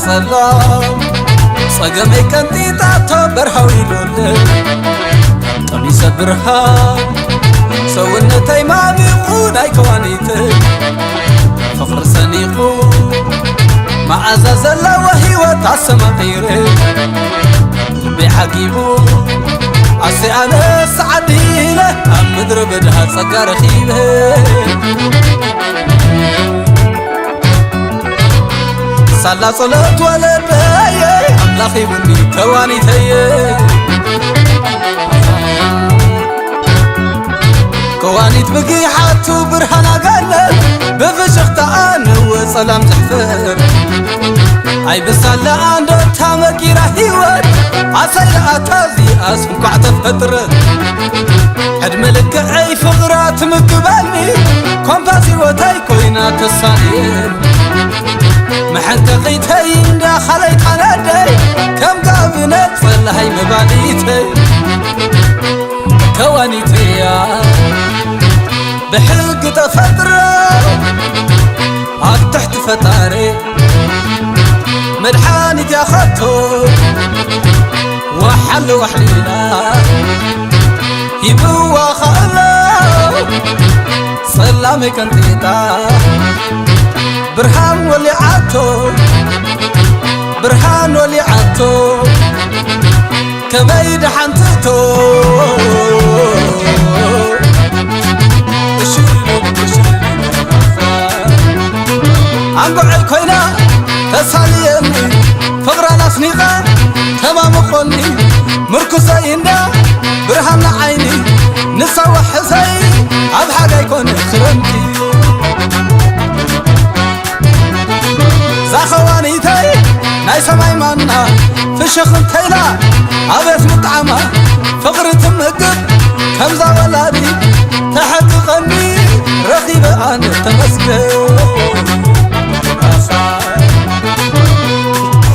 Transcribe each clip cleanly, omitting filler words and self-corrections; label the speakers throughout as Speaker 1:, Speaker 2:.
Speaker 1: سلام صقمي كنتي تعتو برهاوي لولي قميص برهان سونتي ما بيقون اي كوانيتي فخر سنيقو مع زلة وهي تعسما غيري بحقيبو عسي أنا سعدي له أم مدر بدها تسقر خيبه صلى صلاة ولدي أملاخي بني كوانيتي كوانيت بقي حاتو برهانا قلت بفشخ تآن وسلام تحفر أي بسالة عندو تامكي راهيوت عسير أتازي أسفن قعدة فترة حد ملك أي فغرات مقبالي كومباسي وتاي كوينات الصغير محنك غيتي اندا خليت عنادي كم قابنت صلهي مباليتي كوانيتي يا بحق تفترة عاد تحت فتاري مدحاني تاخدتو وحل وحليلا يبوا خلو سلامي كنتيتا برهان ولي عاتو برهان ولي عاتو كبيد حنتتو عنقع الكوينة تساليني فقرانا سنيقة تمام قولي مركزة إندا برهان عيني نسوى حسي عبحاقا يكون خرمتي زاخواني تاي ناي سماي مانا فشخن تايلا عبيت مطعمة فقر تمقب كمزا ولادي تحققني رقيبة أنا تمسكب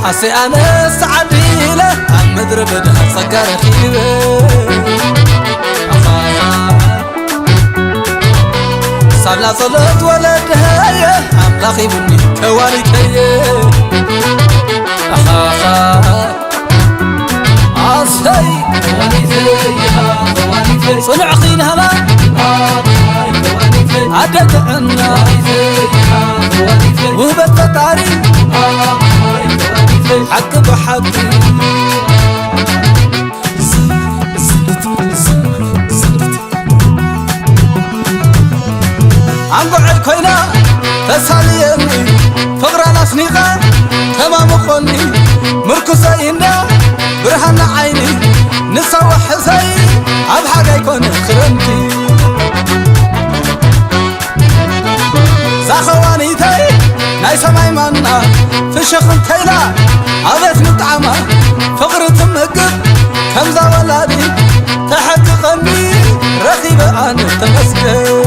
Speaker 1: عسي أنا سعدي له عم مدر بدها صقر خيبه صلى صلاة ولدها أملاخي بني كوانيتي عصي كوانيتي صنع خين هلا عدد عنا وبت تاريخ حق بحقي عنقع الكوينة تساليني فقرانا سنيقة تمام قولي مركزة إندا برهان عيني نسوى حسي عبحاقا يكون خرمتي زاخواني تاي ناي سماي مانا فشخن تايلا عبيت مطعمة فقر تمقب كمزا ولادي تحققني رقيبة أنا تمسكب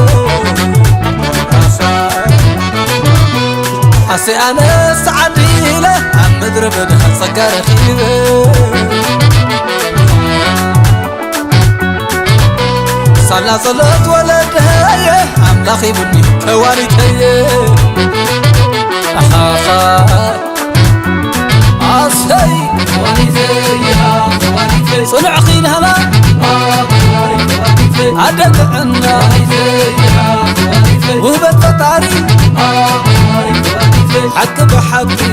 Speaker 1: عسي أنا سعدي له عم مدر بدها صقر خيبه صلى صلاة ولدها أملاخي بني كوانيتي عصي كوانيتي صنع خين هلا عدد عنا وبت تاريخ حق بحقي